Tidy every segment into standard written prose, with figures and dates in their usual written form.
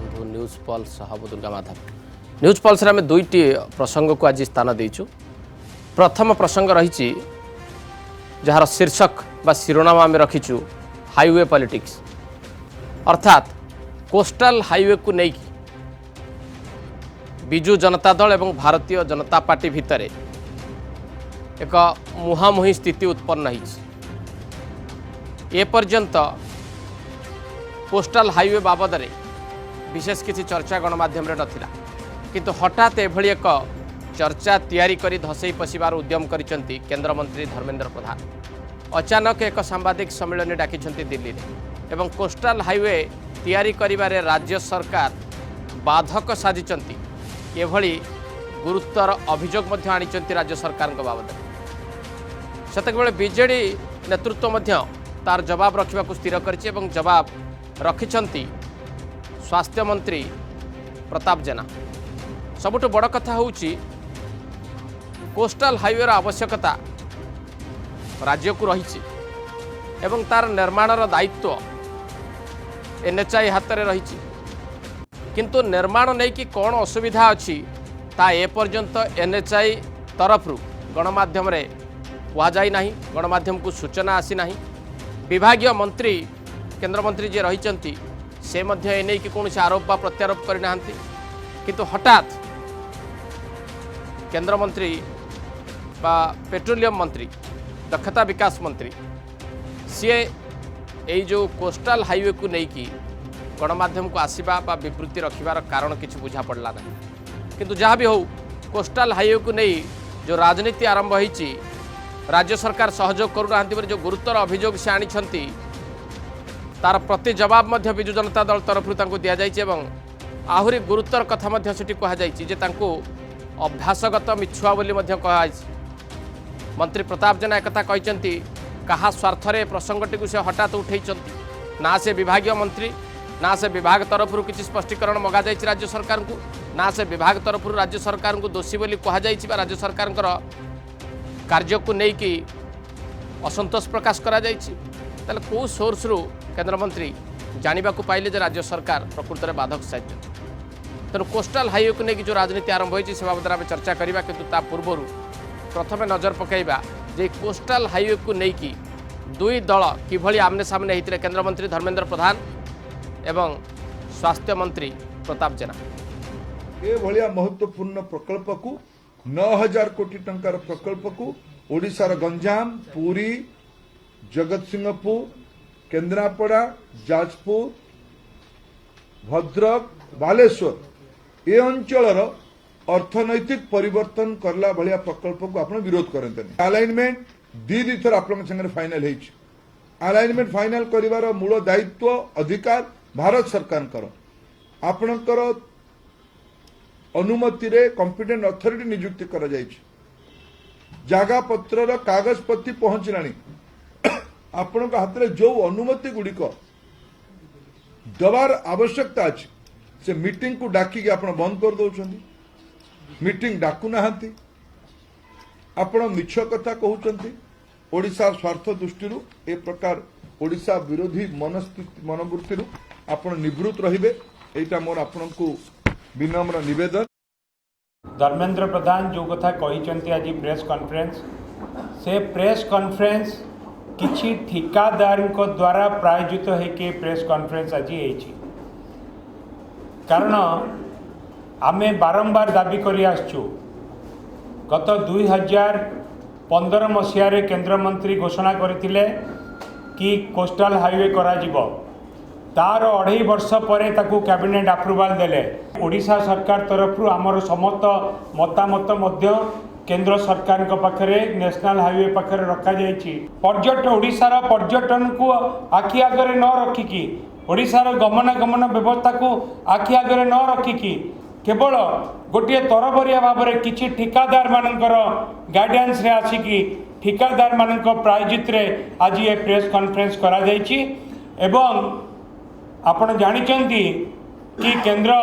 बंधु news pulse हाबु Durga Madhav news pulse आम दुईटी प्रसंग को आज स्थान देचु। प्रथम प्रसंग रही जार शीर्षक बा शिरोनाम आम रखीचु हाईवे पॉलिटिक्स अर्थात कोस्टल हाईवे को लेकिन बिजु जनता दल एवं भारतीय जनता पार्टी भितर एक मुहांमुही स्थिति उत्पन्न होती। एपर्यंत कोस्टल हाईवे बाबद में विशेष किसी चर्चा गणमाध्यम नथिला, किंतु हठात एभली एक चर्चा तैयारी करी धसई पशिबार उद्यम करिसेंती केंद्र मंत्री धर्मेंद्र प्रधान। अचानक एक सांबादिक सम्मेलन डाकी दिल्ली में एवं कोस्टल हाईवे तैयारी करिबारे राज्य सरकार बाधक साजिचंती एभली गुरुतर अभियोग मध्य आनिचंती राज्य सरकार बाबद। सेतबेले बीजेडी नेतृत्व मध्य तार जवाब रखा स्थिर करिछि एवं जवाब रखिछंती स्वास्थ्य मंत्री प्रताप जेना। सबुठ बड़ कथा होउछि कोस्टल हाईवे आवश्यकता राज्य को रही एवं तार निर्माणर दायित्व एनएचआई हाथ में रही, किंतु निर्माण नहीं कि कौन असुविधा अच्छी ता एपर्यंत एनएचआई तरफ गणमाध्यम रे कहुई ना, गणमाध्यम को सूचना आसी ना। विभागीय मंत्री केंद्र मंत्री जी रही से मध्य एने कि कौन आरोप बा प्रत्यारोप करना, किंतु हठात केंद्र मंत्री बा पेट्रोलियम मंत्री दक्षता विकास मंत्री सी यही जो कोस्टल हाईवे को लेकिन गणमाध्यम को आसवा विवृत्ति रखिबार कारण किसी बुझा पड़ला ना। किंतु जहाँ भी हो कोस्टल हाईवे को नहीं जो राजनीति आरंभ होती राज्य सरकार सहयोग करूना जो गुरुतर अभियोग से आनी तार प्रति जवाब मध्य बिजु जनता दल तरफ दि जाए। आहरी गुरुतर कथा मध्य सेठी कहुई अभ्यासगत मिछुआ बोली कहुई। मंत्री प्रताप जेना एक कहते कहा स्वार्थ प्रसंगटी से हठात उठे ना से विभागीय मंत्री ना से विभाग तरफ किसी स्पष्टीकरण मगा जाइए राज्य सरकार को, ना से विभाग तरफ राज्य सरकार को दोषी बोली कहुई। राज्य सरकार कार्य को लेकिन असंतोष प्रकाश करा ताले कौ सोर्स रु केंद्र मंत्री जानिबा को पाइले जे राज्य सरकार प्रकृत में बाधक साजित। तेणु कोस्टल हाईवे को लेकिन जो राजनीति आरंभ होती से बाबद में चर्चा करवा, किंतु ता पूर्व प्रथम नजर पकईबा जे कोस्टल हाईवे को लेकिन दुई दल किभली आमने सामने होते केंद्र मंत्री धर्मेंद्र प्रधान एवं स्वास्थ्य मंत्री प्रताप जेना। ये भलिया महत्वपूर्ण प्रकल्प को 9000 कोटी टंकार प्रकल्प को ओडिशार गंजाम, पुरी, जगतसिंहपुर, केन्द्रापड़ा, जाजपुर, भद्रक, बालेश्वर ए अंचल अर्थनैतिक परिवर्तन करला भलिया प्रकल्प को आप विरोध करते। अलाइनमेंट दी थर आप फाइनाल है। अलाइनमेंट फाइनाल करिवार मूल दायित्व अधिकार भारत सरकार कर आपणकर अनुमति रे कॉम्पिटेंट अथॉरिटी नियुक्ति करा जायछि। जागा पत्र कागजपत्ती पहुंचलानी आपण हाथ में जो अनुमति गुड़िक दबार आवश्यकता अच्छी से मीटिंग को डाकिक आप बंद कर दौरान मीटिंग डाकू ना आपण मिछ कथा कहते। ओडिशा स्वार्थ दृष्टि ए प्रकार ओडिशा विरोधी मनोवृत्ति आपण निवृत्त रहिबे, एटा मोर आपण को विनम्र निवेदन। धर्मेंद्र प्रधान जो कथा कही आज प्रेस कॉन्फ्रेंस से प्रेस कॉन्फ्रेंस किछि ठिकादार द्वारा प्रायोजित होके प्रेस कॉन्फ्रेंस आज होइछि। कारण आमे बारंबार दाबी करी आसछु गत 2015 मसीह केंद्र मंत्री घोषणा करथिले कि कोस्टल हाईवे करा जिवो, तार 2.5 वर्ष पर ताकू कैबिनेट अप्रूवाल देले। ओडिशा सरकार तरफ आमर समस्त मतामत मध्य केंद्र सरकार पाखरे नेशनल हाईवे पाखरे रखा जाइछि। पर्यटन ओडिशार पर्यटन को आखि आगरे न रखिकी, ओडिशार गमनागमन व्यवस्था को आखि आगरे न रखिकी केवल गोटे तरबरिया भाव में किसी ठिकादार मानकर गाइडेंस रे आसिकी ठिकादार मानक प्रायोजित रे आज ये प्रेस कॉन्फ्रेंस करा जाइछि। एवं आपण जानिचंती कि केंद्र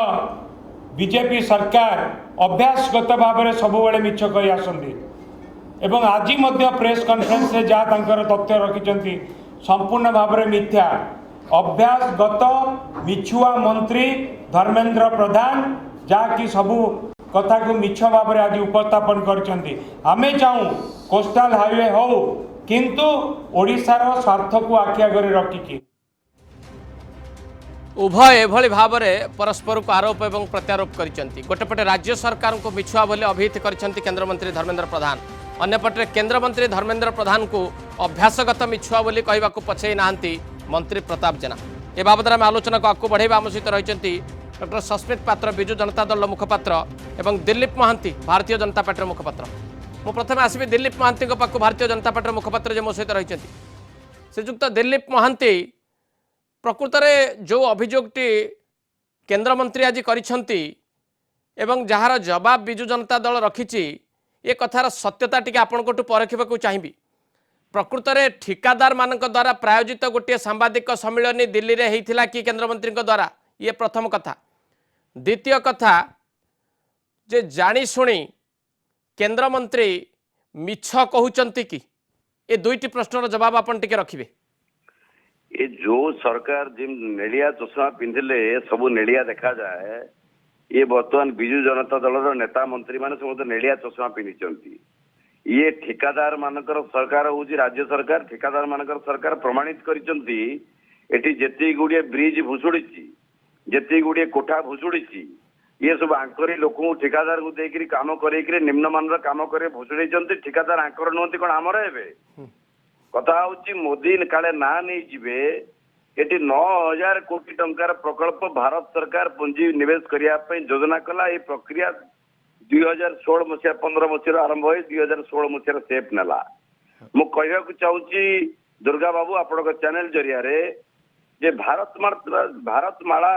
बीजेपी सरकार अभ्यासगत भाव में सबुबले मिछ कही आसंती एवं आज प्रेस कॉन्फ्रेंस रे जहाँ तथ्य रखिंट संपूर्ण भाव में मिथ्या। अभ्यासगत मिछुआ मंत्री धर्मेंद्र प्रधान जहाँकि सबू कथा को मिछ भाव में आज उपस्थापन करछंती। आमे चाहूँ कोस्टाल हाईवे हो किंतु ओडिशार स्वार्थ को आखि आगे रखिकी उभय एभली भाव में परस्पर को आरोप एवं प्रत्यारोप करछंती। गोटेपटे राज्य सरकार को मिछुआ बोली अभिहित करछंती केंद्रमंत्री धर्मेंद्र प्रधान, अन्यपटे केंद्रमंत्री धर्मेंद्र प्रधान को अभ्यासगत मिछुआ बोली कहवाक पछई नाहंती मंत्री प्रताप जेना। ए बाबद आम आलोचना को आगू बढ़ेबा आम सहित रहिछंती डॉक्टर सस्मित पात्र बिजु जनता दल मुखपात्र एवं दिलीप महांती भारतीय जनता पार्टी मुखपात्र। मु प्रथम आसबि दिलीप महांती पाखु भारतीय जनता पार्टी मुखपात्र जे मो सहित रहिछंती। श्रीजुक्त दिलीप महांती प्रकृत में जो अभियोगटी केंद्रमंत्री आज करिछंती एवं जहार जवाब बिजु जनता दल रखिछि ये कथार सत्यता टिके आपनकोटु परखिबाकू चाहिबी। प्रकृत में ठिकादार मानक द्वारा प्रायोजित गोटे सांबादिक सम्मिलन दिल्ली रे हेइथिला कि केंद्रमंत्री द्वारा, ये प्रथम कथा। द्वितीय कथा जे जानी शुणी केंद्रमंत्री मिछ कहउचंती कि ये दुईटी प्रश्नर जवाब आपन टिके रखिबे। ये जो सरकार जिम नेलिया चषमा पिंधिले सब नेलिया देखा जाए, ये बर्तमान बिजु जनता दल नेता मंत्री माने समस्त नेलिया चषमा पिंधिचंती। ये ठिकादार मानकर सरकार होउची राज्य सरकार, ठिकादार मानकर सरकार प्रमाणित करिचंती एटी जेती गुड़िए ब्रिज भुसुड़ीची, जेती गुड़िए कोठा भुसुड़ीची, ये सब आंकरी लोक ठिकादार को देकरी काम करेकरी निम्नमान काम करे भुसुड़ीचंती। ठिकादार आंकर नुहंती कोन हमर हेबे कथा हूँ मोदी काले ना नहीं जीवे एटी 9000 कोटी टंकार प्रकल्प भारत सरकार पुंजी निवेश करने योजना कला। ये प्रक्रिया 2016 मसीहा 15 मसीह आरंभ हो 2016 मसीह सेप नेला। मु कहवाक चाहूँगी दुर्गा बाबू आपण चैनल जरिया जे भारतमाला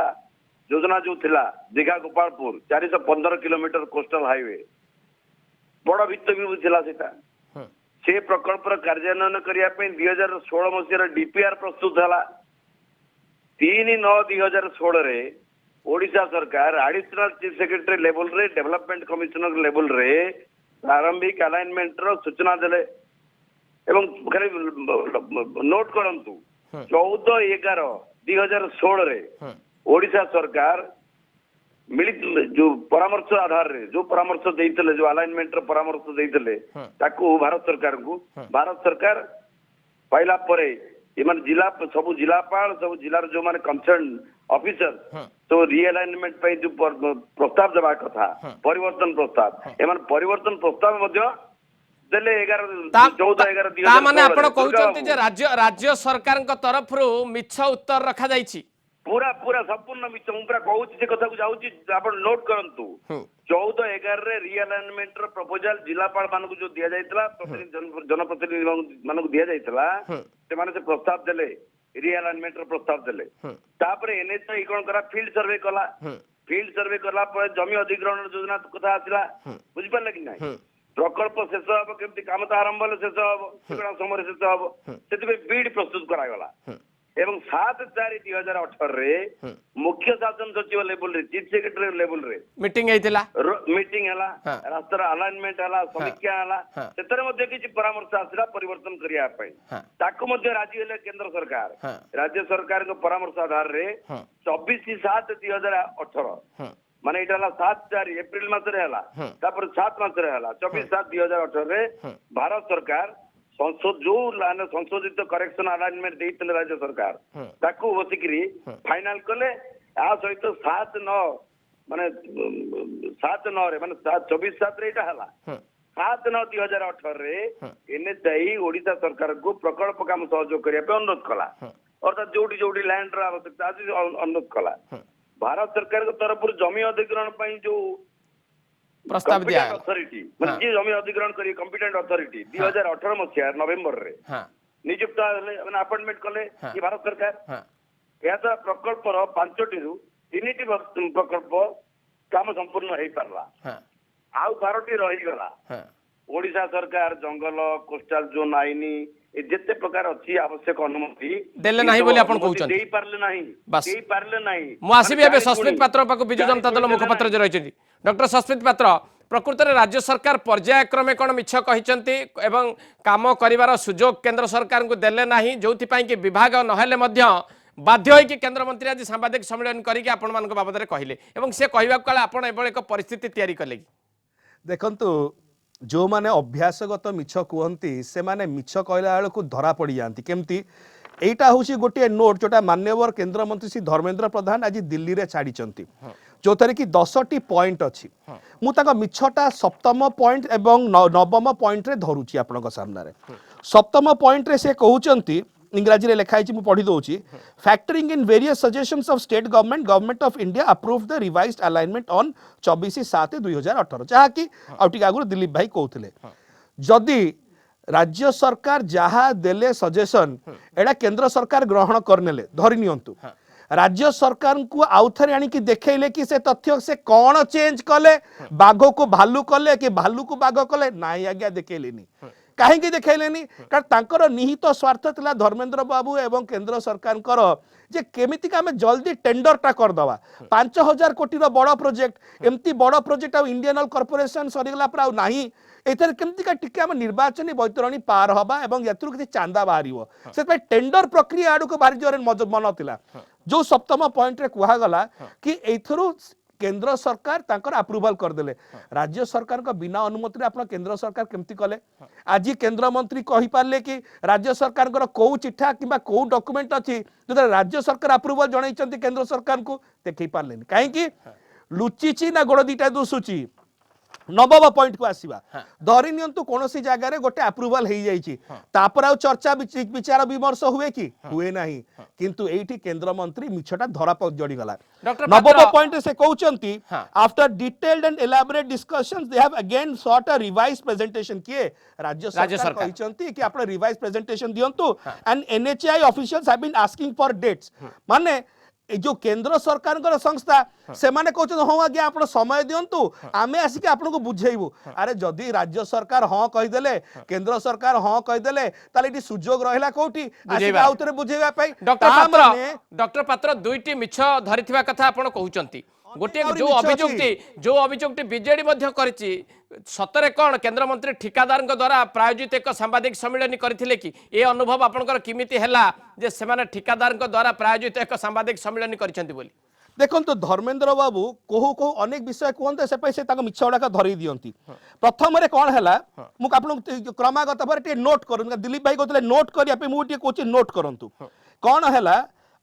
योजना जो थिला Digha Gopalpur 415 kilometre coastal highway बड़ भित्तभूमि थिला सेटा से प्रकल्प कार्यान्वयन करने 2016 मसीह डीपीआर प्रस्तुत है। 3/9/2016 रे ओडिशा सरकार एडिशनल चीफ सेक्रेटरी लेवल रे डेवलपमेंट कमिश्नर लेवल रे प्रारंभिक अलाइनमेंट रो सूचना देले एवं खाली नोट करंतु 14/11/2016 रे ओडिशा सरकार मिलित जो परामर्श आधार रे जो परामर्श देइतले जो अलाइनमेंट रो परामर्श देइतले ताकू भारत सरकार पाइला परे इमान जिला सब जिलापाल सब जिलार जो माने कंसर्न ऑफिसर तो रीअलाइनमेंट पे जो प्रस्ताव देबा कथा परिवर्तन प्रस्ताव एमान परिवर्तन प्रस्ताव मध्य देले 14/11/2016 माने आपण कहउचंती जे राज्य सरकार तरफ रु मिछ उत्तर रखा जाईछि पूरा पूरा संपूर्ण मिछ मुरा कहूँ से कथा को जाऊँ आप नोट करंतु 14/11 रे रीअलाइनमेंट रो प्रपोजल जिलापाल मानक जो दिया जाइतला जनप्रतिनिधि मानक दिया जाइतला से माने से प्रस्ताव देले रीअलाइनमेंट रो प्रस्ताव देले तापर एनएचआई कोन करा फील्ड सर्वे कला पर जमी अधिग्रहण योजना कथा आसिला बुझि पाले कि नाही प्रकल्प शेष हम केमती काम तो आरंभ हेले शेष हम केना समय शेष हम सेति बीड प्रस्तुत करा गला एवं 7/4/2018 रे मुख्य शासन सचिव लेवल रे चीफ सेक्रेटरी लेवल रे मीटिंग हैला रास्तार अलाइनमेंट हैला समीक्षा हैला सेतरे मध्ये किछि परामर्श आसिला परिवर्तन करिया पई ताको मध्ये राजी हेले केंद्र सरकार राज्य सरकार को परामर्श आधार रे 24/7/2018 माने इटाला 7/4 एप्रिल मासरे हैला तापर 7 मासरे हैला 24/7/2018 रे भारत सरकार संशोधित करेक्शन अलाइनमेंट देइतले राज्य सरकार ताकू बसिकरी फाइनल कले आ सहित 7/9 माने 7/9 रे माने 24/7 रे इटा हला 7/9/2018 रे एनएचआई ओडिशा सरकार को प्रकल्प काम सहयोग करिया पे अनुरोध कला अर्थात जोडी लैंड रा आवश्यकता आज अनुरोध कला। भारत सरकार के तरफ जमी अधिग्रहण पई जो प्रस्ताव दिया अथॉरिटी माने जे जमी अधिग्रहण करी कॉम्पिटेंट अथॉरिटी 2018 मसिया नवंबर रे नियुक्त माने अपॉइंटमेंट कले ये भारत सरकार या तो प्रकल्प रो 5टी रु 3टी प्रकल्प काम संपूर्ण हेई परला आउ 12टी रही गला। ओडिशा सरकार जंगल कोस्टल जोन आईनी जेते प्रकार अछि आवश्यक अनुमति देले नाही बोली आपण कहउछन देई पारले नाही मु आसीबे एबे सस्मित पात्र पाको बिजु जनता दल मुखपात्र जे रहिछथि डॉक्टर सस्मित पात्र प्रकृत में राज्य सरकार पर्यायक्रमे कौन मिछ कहते एवं काम करिवार सुजोग केंद्र सरकार को देले नाही जोथि पई कि विभाग नहेले मध्य बाध्य होइकि केंद्र मंत्री आज सांबादिक सम्मेलन करके आपण मान बाबद में कहले एवं से कहवा काले आपण एभଳି एक परिस्थिति तैयारी कले देखंतु जो माने अभ्यासगत मिछ कहती से माने मिछ कहला बेलू धरा पड़ जाती केमती एटा हूँ गोटे नोट जोटा मान्यवर केंद्र मंत्री श्री धर्मेंद्र प्रधान आज दिल्ली रे छाड़ी जो थे कि 10टी पॉइंट अच्छी मुझे मिछटा सप्तम पॉइंट एवं नवम पॉइंट रे धरुची आपण सामने सप्तम पॉइंट रे से कहउचंती इंग्राजी रे लिखाई छी मु पढ़ी दोची factoring in various suggestions of state government of India approve the revised alignment on 24/7/2018 जहा कि आउटी आगु दिलीप भाई कहउथिले जदि राज्य सरकार जहा देले सजेशन एडा केंद्र सरकार ग्रहण करनेले धरि नियंतु राज्य सरकार को आउ थे आनिकी देखैले कि से तथ्य से कौन चेंज कले बाघ को भालू कले कि भालू को बाघ कले नाई आज्ञा देखैलेनी कहीं देखैलेनी कारण तांकर निहित स्वार्थ थिला धर्मेंद्र बाबू एवं केंद्र सरकार जे केमितिका आमे जल्दी टेंडरटा करदवा 5000 कोटी रो बड़ प्रोजेक्ट एमती बड़ प्रोजेक्ट आ इंडियन ऑयल कॉर्पोरेशन सरीगला पर आउ नाही एथर केमितिका टिके आमे निर्वाचनी बैतरणी पार हबा एवं यात्रु किछि चांदा बाहरिवो से टेंडर प्रक्रिया आडू को बाहरी जोरे मन थिला जो सप्तम पॉइंट रे कुहा गला कि एथरु केंद्र सरकार तांकर अप्रूवल करदेले राज्य सरकार का बिना अनुमति आप केंद्र सरकार केमती कले आज केंद्र मंत्री कहि पारले कि राज्य सरकार को चिठा कि कौ डॉक्यूमेंट अच्छी जो राज्य सरकार अप्रूवल जनइचंती केंद्र सरकार को देखै पारलेनी कहीं लुचिची ना गोड़ दीटा दुसुची नवम पॉइंट को आसीबा धरि नियंतु कोनोसी जगह रे गोटे अप्रूवल हेई जाईची तापर आ चर्चा विचार विमर्श हुए कि हुए नाही किंतु एठी केंद्र मंत्री मिछटा धरा पर जड़ी गला नवम पॉइंट से कहउचंती after detailed and elaborate discussions they have again sought a revised presentation किए राज्य सरकार कहउचंती कि आपण रिवाइज्ड प्रेजेंटेशन दियंतु and NHAI officials have been asking for dates माने जो केंद्र सरकार संस्था से माने कहते हाँ आज्ञा आप समय दिंतु आमे आसिक आपको बुझेबू अरे जदि राज्य सरकार हाँ कहीदेले केंद्र सरकार हाँ कहीदेले ताले सुजोग रहा कौटी आउ थे बुझेबा डॉक्टर पात्र दुईटी मिछ धरिथिबा कथा आपण कहउचंती गोटे जो अभियुक्ति बीजेडी करिछि सतरे कौन केंद्र मंत्री ठिकादार द्वारा प्रायोजित एक सांबादिक सम्मेलन करथिले कि ए अनुभव आपनकर किमिति हैला जे सेमाने ठिकादार द्वारा प्रायोजित एक सांबादिक सम्मेलन करिसेंती बोली देखो तो धर्मेंद्र बाबू कहू कहू अनेक विषय कहते से मिछ गुड़ाक धरी दियंती प्रथम कौन है मुझे क्रमागत भाव नोट करूँ दिलीप भाई कहते नोट करने मुझे कौन नोट करूँ कौन है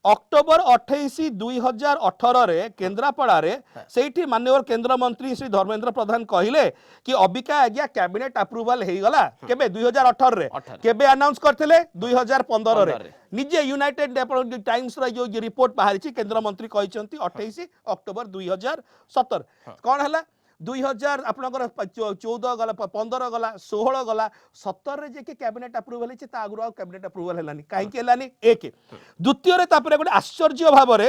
अक्टोबर 28 2018 रे केंद्रापड़ा रे सेठी माननीय केंद्र मंत्री श्री धर्मेंद्र प्रधान कहिले कि अबिका आज्ञा कैबिनेट अप्रूवल हे गला केबे 2018 रे केबे अनाउंस करथिले 2015 रे निजे यूनाइटेड टाइम्स रा जो रिपोर्ट बाहरी केंद्र मंत्री कहिसंती 28 अक्टोबर 2017 कौन है 2000 आपनकर 14 गला 15 गला 16 गला 17 रे जे के कैबिनेट अप्रूवल हेछि ता आगु कैबिनेट अप्रूवल हेलानी काहे के हेलानी एक द्वितीय रे तापरे गोटे आश्चर्य भाव रे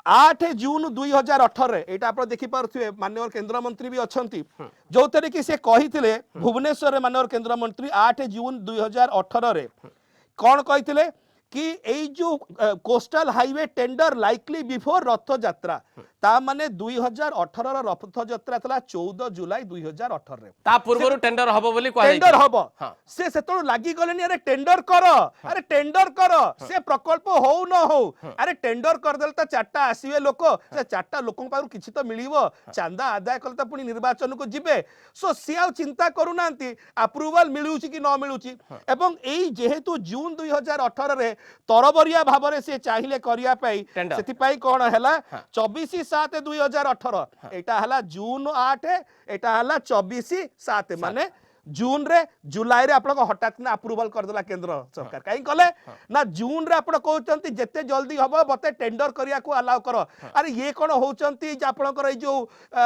8 जून 2018 रे एटा आप देखि पारथुए माननीय केंद्र मंत्री भी अछंती जो तरे कि से कहिथिले भुवनेश्वर रे माननीय केंद्र मंत्री 8 जून 2018 रे कोन कहिथिले कि एई जो coastal highway tender likely before रथ यात्रा ता माने 2018 रो रथ यात्रा थला 14 जुलाई 2018 रे ता पूर्व टेंडर हबो बोली कहै टेंडर हबो से सेतो लागी गलेनी अरे टेंडर कर से प्रकल्प हो न हो अरे टेंडर कर देल त चारटा आसीबे लोक से चारटा लोकन पाउ किछि त मिलिवो चांदा आदाय कल त पुनी निर्वाचन को जिबे सो सिया चिंता करू नांती अप्रूवल मिलुची कि न मिलुची एवं एई जेहेतु जून 2018 रे तरबरिया भाव से चाहिए करिया पाई सेति पाई कोन हैला 24/7/2018 एटा हला जून 8 एटा हला 24/7 माने जून रे जुलाई रे आपन हठात ना अप्रूवल कर देला केंद्र सरकार काई कले ना जून रे आपन कहउचंती जते जल्दी हबो बते टेंडर करिया को अलाउ करो अरे ये कोन होउचंती जे आपनकर ए जो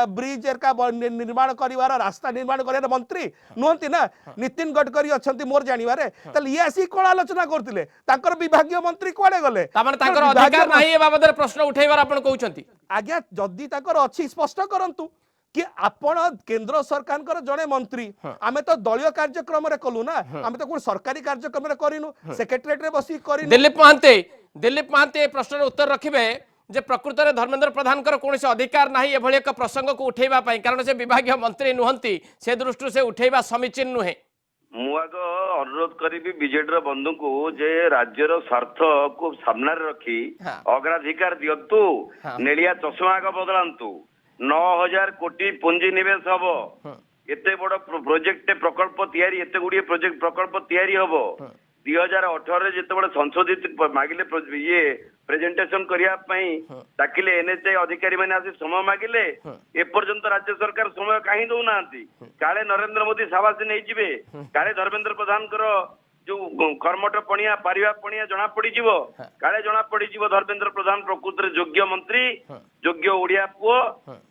ब्रिज एरका निर्माण करिवार रास्ता निर्माण करिवार मंत्री नोंती ना नितिन गडकरी अछंती मोर जानिवारे तल ये आसी कोन आलोचना करतिले तांकर विभागीय मंत्री कोडे गले ता माने तांकर अधिकार नाही ए बाबत रे प्रश्न उठैबार आपन कहउचंती आज्ञा जदी तांकर अछि स्पष्ट करंतु कि आपण केंद्र सरकार जड़े मंत्री आमे तो दलीय कार्यक्रम रे कलु ना आमे तो कोन सरकारी कार्यक्रम रे करिनु सेक्रेटरीट रे बसी करिनु दिलीप महांते प्रश्न उत्तर रखिबे जे प्रकृत रे धर्मेंद्र प्रधान कौन से अधिकार नाही एभली एक प्रसंग को उठेबा पई कारण से विभागीय मंत्री नुहंती से दृष्टि से उठेबा समीचीन नुहे ମୁଁ ଆଗ ଅନୁରୋଧ କରିବି ବିଜେଡିର ବନ୍ଧୁଙ୍କୁ ଯେ ରାଜ୍ୟର ସ୍ୱାର୍ଥ କୁ ସାମ୍ନାରେ ରଖି ହଁ। ଅଗ୍ରାଧିକାର ଦିଅନ୍ତୁ। ହଁ। ନେଳିଆ ଚଷମା ଆଗ ବଦଳାନ୍ତୁ। 9,000 କୋଟି ପୁଞ୍ଜି ନିବେଶ ହବ। ହଁ। ଏତେ ବଡ ପ୍ରୋଜେକ୍ଟ ପ୍ରକଳ୍ପ ତିଆରି ଏତେ ଗୁଡିଏ ପ୍ରକଳ୍ପ ତିଆରି ହବ। 2018 ରେ ଯେତେବେଳେ ସଂଶୋଧିତ ମାଗିଲେ ଇଏ ପ୍ରେଜେଣ୍ଟେସନ କରିବା ପାଇଁ ଡାକିଲେ ଏନ୍ଏଚଆଇ ଅଧିକାରୀ ମାନେ ଆସି ସମୟ ମାଗିଲେ ଏପର୍ଯ୍ୟନ୍ତ ରାଜ୍ୟ ସରକାର ସମୟ କାହିଁ ଦଉନାହାନ୍ତି? କାଳେ ନରେନ୍ଦ୍ର ମୋଦୀ ସାବାସୀ ନେଇଯିବେ, କାଳେ ଧର୍ମେନ୍ଦ୍ର ପ୍ରଧାନଙ୍କର ଯୋଉ କର୍ମଠ ପଣିଆ ପାରିବା ପଣିଆ ଜଣା ପଡିଯିବ, କାଳେ ଜଣା ପଡିଯିବ ଧର୍ମେନ୍ଦ୍ର ପ୍ରଧାନ ପ୍ରକୃତରେ ଯୋଗ୍ୟ ମନ୍ତ୍ରୀ, ଯୋଗ୍ୟ ଓଡିଆ ପୁଅ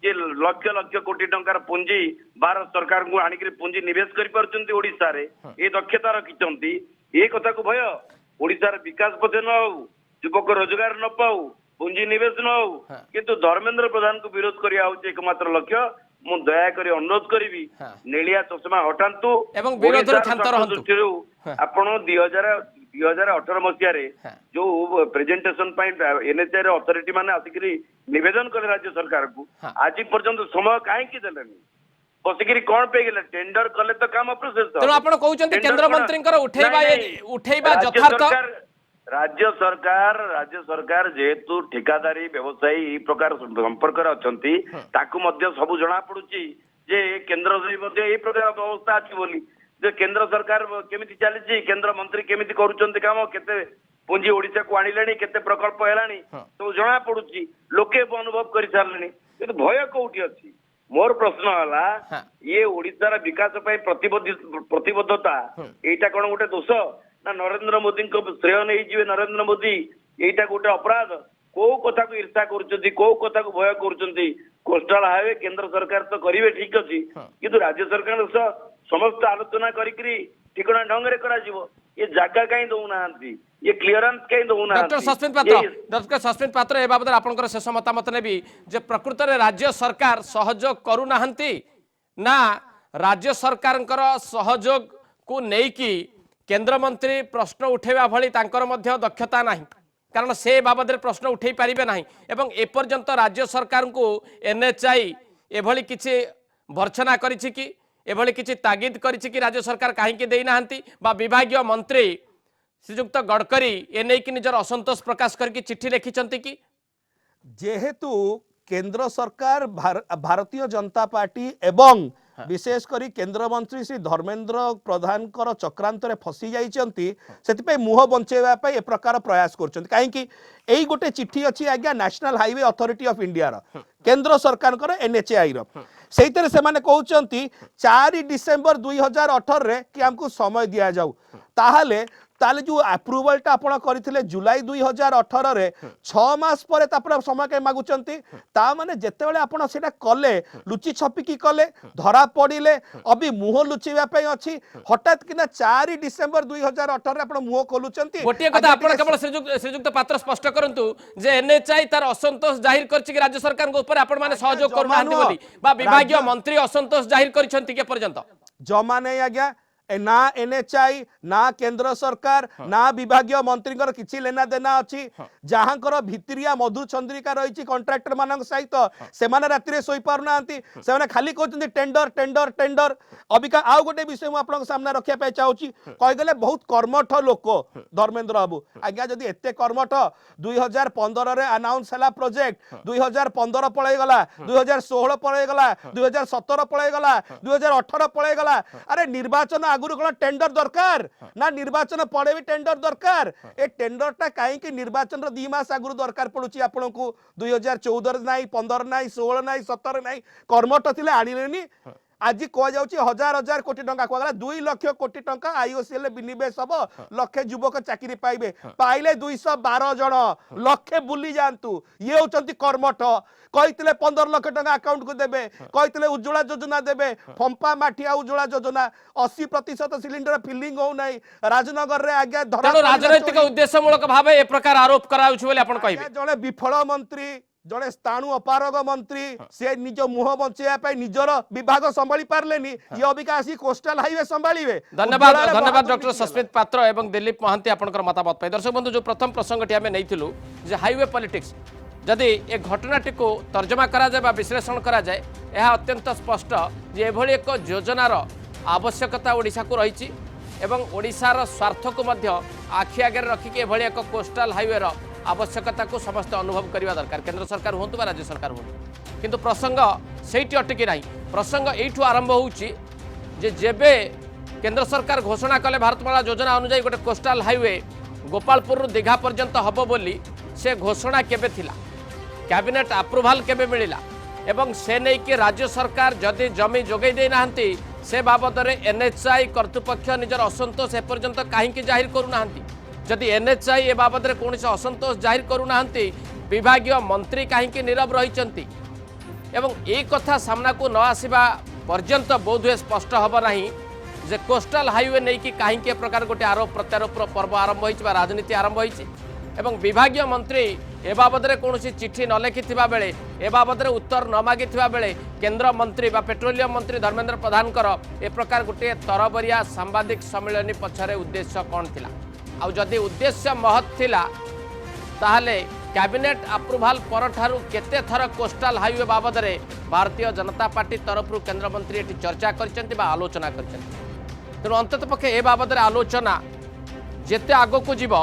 ଯେ ଲକ୍ଷ ଲକ୍ଷ କୋଟି ଟଙ୍କାର ପୁଞ୍ଜି ଭାରତ ସରକାରଙ୍କୁ ଆଣିକିରି ପୁଞ୍ଜି ନିବେଶ କରିପାରୁଛନ୍ତି ଓଡିଶାରେ, ଏ ଦକ୍ଷତା ରଖିଛନ୍ତି। ଏ କଥାକୁ ଭୟ ଓଡିଶାର ବିକାଶ ପଥେ ନ ହଉ, ଯୁବକ ରୋଜଗାର ନ ପାଉ, ପୁଞ୍ଜି ନିବେଶ ନ ହଉ, କିନ୍ତୁ ଧର୍ମେନ୍ଦ୍ର ପ୍ରଧାନଙ୍କୁ ବିରୋଧ କରିବା ହଉଛି એકમાત્ર ଲକ୍ଷ୍ୟ। ମୁଁ ଦୟାକରି ଅନୁରୋଧ କରିବି ନେଳିଆ ଚଷମା ହଟାନ୍ତୁ ଏବଂ ବିରୋଧରେ କ୍ଷାନ୍ତ ରହନ୍ତୁ। ଦୃଷ୍ଟିରୁ ଆପଣ 2018 ମସିହାରେ ଯୋଉ ପ୍ରେଜେଣ୍ଟେସନ ପାଇଁ ଏନ୍ଏଚଆଇ ର ଅଥରିଟି ମାନେ ଆସିକିରି ନିବେଦନ କଲେ ରାଜ୍ୟ ସରକାରକୁ, ଆଜି ପର୍ଯ୍ୟନ୍ତ ସମୟ କାହିଁକି ଦେଲେନି? ବସିକିରି କଣ ପାଇଗଲେ? ଟେଣ୍ଡର କଲେ ତ କାମ ପ୍ରୋସେସ। ତେଣୁ ଆପଣ କହୁଛନ୍ତି କେନ୍ଦ୍ରମନ୍ତ୍ରୀଙ୍କର ଉଠେଇବା ଯଥାର୍ଥ। ରାଜ୍ୟ ସରକାର ଯେହେତୁ ଠିକାଦାରୀ ବ୍ୟବସାୟୀ ଏଇ ପ୍ରକାର ସମ୍ପର୍କରେ ଅଛନ୍ତି, ତାକୁ ମଧ୍ୟ ସବୁ ଜଣା ପଡୁଛି ଯେ କେନ୍ଦ୍ରରେ ମଧ୍ୟ ଏଇ ପ୍ରକାର ବ୍ୟବସ୍ଥା ଅଛି ବୋଲି। ଯେ କେନ୍ଦ୍ର ସରକାର କେମିତି ଚାଲିଛି, କେନ୍ଦ୍ର ମନ୍ତ୍ରୀ କେମିତି କରୁଛନ୍ତି କାମ, କେତେ ପୁଞ୍ଜି ଓଡିଶାକୁ ଆଣିଲେଣି, କେତେ ପ୍ରକଳ୍ପ ହେଲାଣି, ସବୁ ଜଣା ପଡୁଛି। ଲୋକେ ଅନୁଭବ କରିସାରିଲେଣି, କିନ୍ତୁ ଭୟ କୋଉଠି ଅଛି? ମୋର ପ୍ରଶ୍ନ ହେଲା, ଇଏ ଓଡିଶାର ବିକାଶ ପାଇଁ ପ୍ରତିବଦ୍ଧତା, ଏଇଟା କଣ ଗୋଟେ ଦୋଷ? ନା ନରେନ୍ଦ୍ର ମୋଦୀଙ୍କ ଶ୍ରେୟ ନେଇଯିବେ ନରେନ୍ଦ୍ର ମୋଦୀ, ଏଇଟା ଗୋଟେ ଅପରାଧ? କୋଉ କଥାକୁ ଈର୍ଷା କରୁଛନ୍ତି, କୋଉ କଥାକୁ ଭୟ କରୁଛନ୍ତି? କୋଷ୍ଟାଲ ହାଇୱେ କେନ୍ଦ୍ର ସରକାର ତ କରିବେ, ଠିକ ଅଛି, କିନ୍ତୁ ରାଜ୍ୟ ସରକାରଙ୍କ ସହ ସମସ୍ତ ଆଲୋଚନା କରିକିରି ଠିକଣା ଢଙ୍ଗରେ କରାଯିବ। ଏ ଜାଗା କାହିଁ ଦଉନାହାନ୍ତି? ଏ କ୍ଲିୟରାନ୍ସ କାହିଁ ଦଉନାହାନ୍ତି? ଡକ୍ଟର ସସ୍ମିତ ପାତ୍ର ଏ ବାବଦରେ ଆପଣଙ୍କର ଶେଷ ମତାମତ ନେବି ଯେ ପ୍ରକୃତରେ ରାଜ୍ୟ ସରକାର ସହଯୋଗ କରୁନାହାନ୍ତି ନା ରାଜ୍ୟ ସରକାରଙ୍କର ସହଯୋଗକୁ ନେଇକି କେନ୍ଦ୍ରମନ୍ତ୍ରୀ ପ୍ରଶ୍ନ ଉଠେଇବା ଭଳି ତାଙ୍କର ମଧ୍ୟ ଦକ୍ଷତା ନାହିଁ, କାରଣ ସେ ବାବଦରେ ପ୍ରଶ୍ନ ଉଠେଇ ପାରିବେ ନାହିଁ ଏବଂ ଏପର୍ଯ୍ୟନ୍ତ ରାଜ୍ୟ ସରକାରଙ୍କୁ ଏନ୍ଏଚଆଇ ଏଭଳି କିଛି ଭର୍ତ୍ସନା କରିଛି କି, ଏଭଳି କିଛି ତାଗିଦ କରିଛି କି ରାଜ୍ୟ ସରକାର କାହିଁକି ଦେଇନାହାନ୍ତି, ବା ବିଭାଗୀୟ ମନ୍ତ୍ରୀ ଶ୍ରୀଯୁକ୍ତ ଗଡ଼କରୀ ଏ ନେଇକି ନିଜର ଅସନ୍ତୋଷ ପ୍ରକାଶ କରିକି ଚିଠି ଲେଖିଛନ୍ତି କି? जेहेतु केंद्र सरकार भारतीय जनता पार्टी एवं विशेष करी केंद्र मंत्री श्री धर्मेंद्र प्रधान चक्रांतर फसी जाइए मुह बंचेवा ए प्रकार प्रयास कर कहीं गोटे चिट्ठी अच्छी आज्ञा national highway authority of India केंद्र सरकार एनएचएआई से कहते 4 डिसेम्बर 2018 रे कि हमको समय दि जाऊ ताहले ताले जो अप्रूवल टा आपण करथिले जुलाई 2018 रे 6 मास पर तापर समय के मागुचंती ता माने जेते बेले आपण सेटा कले लुचि छपिकी कले धरा पड़िले अभी मुह लुचिबा पई अछि हठात किना 4 डिसेंबर 2018 रे आपण मुह खोलुचंती गोटे कथा आपण केवल श्रीजुक्त पात्र स्पष्ट करंतु जे एनएचआई तार असंतोष जाहिर करछि कि राज्य सरकार को ऊपर आपण माने सहयोग करू नाहंती बोली बा विभागीय मंत्री असंतोष जाहिर करिसंती के पर्यंत जमा नहीं आज्ञा ना एनएचआई ना केंद्र सरकार ना विभागीय मंत्री किसी लेना देना अच्छी जहां भित्रिया मधु चंद्रिका रही कंट्राक्टर मान सहित से राति शोई पारना से खाली कहते टेंडर टेंडर टेंडर अबिका आउ गोटे विषय मुझे सामने रखापी चाहूँगी कहीगले बहुत कर्मठ लोक धर्मेंद्र बाबू आज्ञा जदि एत कर्मठ 2015 रे अनाउंस है प्रोजेक्ट 2015 पलैगला 2016 पलैगला 2017 पलैगला 2018 पलैगला अरे निर्वाचन आगुरी कौन टेंडर दरकार ना निर्वाचन पड़े भी टेंडर दरकार ए टेंडर टा कहीं निर्वाचन 2 मास आगुरी दरकार पड़ुची आपन को 2014 नहीं 15 नहीं 16 नहीं 17 नहीं कर्मठ थिले आनिलेनी आज कह जाउची हजार हजार कोटी टंका कहला 2 लाख कोटी टंका आईओसीएल विनिवेश हम लक्षे युवक चाकरी पाइबे पाइले 212 जन लक्षे बुली जातु ये होचंती कर्मठ कही 15 लाख टंका अकाउंट को देबे कही उज्ज्वला योजना देबे फंपा माठिया उज्ज्वला योजना 80% सिलिंडर फिलिंग हो नहीं राजनगर रे आज्ञा धरा राजनैतिक उद्देश्यमूलक भाव ए प्रकार आरोप कराउछ बोले आपण कहिबे जने विफल मंत्री जड़े स्थाणु अपारग मंत्री से निज मुह बंचाई निजर विभाग संभाली पार्लेनी ये अबिका आसी कोस्टल हाईवे संभालिबे। धन्यवाद धन्यवाद डॉक्टर सस्मित पात्र एवं दिलीप महांती आपनकर मतामत पाई। दर्शक बंधु जो प्रथम प्रसंगटी आमे नैथिलु जे हाईवे पॉलिटिक्स जदि ए घटनाटी को तर्जमा करा जाए बा विश्लेषण करा जाए यह अत्यंत स्पष्ट जे एभली एक योजनार आवश्यकता ओडिशा को रही एवं ओडिशार स्वार्थ को मध्य आखि आगे रखिक एभली एक कोस्टाल हाईवे आवश्यकता को समस्त अनुभव करने दरकार केंद्र सरकार हूँ बा राज्य सरकार हूँ किंतु प्रसंग सेठी अटकी ना प्रसंग यू आरंभ होबे केंद्र सरकार घोषणा कले भारतमाला योजना अनुजाई गोटे कोस्टाल हाईवे गोपालपुर दीघा पर्यंत हम बोली से घोषणा केबे थिला कैबिनेट अप्रूवाल केबे मिलिला एवं से नहीं कि राज्य सरकार जदि जमी जोगई दे नाहंती से बाबद एनएचआई कर्तृपक्ष निजर असंतोष एपर्यंत कहीं जाहिर करूना जदि एनएचआई ए बाबद कौन असंतोष जाहिर करूना विभागीय मंत्री कहीं नीरव रही एवं ये कथा सामना को न आसवा पर्यंत बोधहुए स्पष्ट हम ना जे कोस्टाल हाईवे नहीं कि कहीं प्रकार गोटे आरोप प्रत्यारोप पर्व आरंभ हो राजनीति आरंभ हो विभागीय मंत्री ए बाबद कौन चिठी न लिखि बेले ए बाबद उत्तर न मागी बेले केंद्र मंत्री बा पेट्रोलियम मंत्री धर्मेंद्र प्रधान ए प्रकार गोटे तरबरिया सांबादिक सम्मेलन पछरे उद्देश्य कौन थिला आउ जदि उद्देश्य महत् थिला ताहले कैबिनेट अप्रूवाल परठारु केते थर coastal highway बाबद Bharatiya Janata party तरफ केंद्र मंत्री एटी चर्चा करछन्ति बा आलोचना करछन्ति तेणु अंतत पक्षे ए बाबद आलोचना जेते आगो को जीव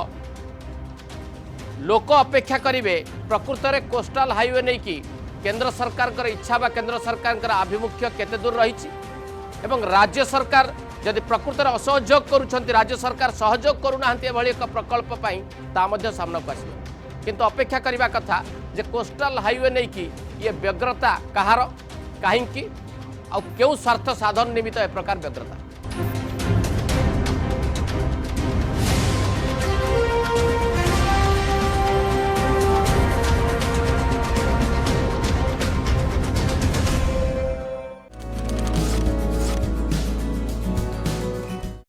लोक अपेक्षा करिवे प्रकृत में कोस्टाल हाईवे नहीं कि केंद्र सरकार इच्छा बा केंद्र सरकार आभिमुख्य केते दूर रही एवं राज्य सरकार जदि प्रकृत में असहयोग करुछन्ति राज्य सरकार सहयोग करूना एभली एक प्रकल्प पाई ता मध्य सामना को आसिबो किंतु अपेक्षा करबा कथा जे कोस्टाल हाईवे नहीं कि ये व्यग्रता कहार कहीं आ क्यों स्वार्थ साधन निमित्त ए प्रकार व्यग्रता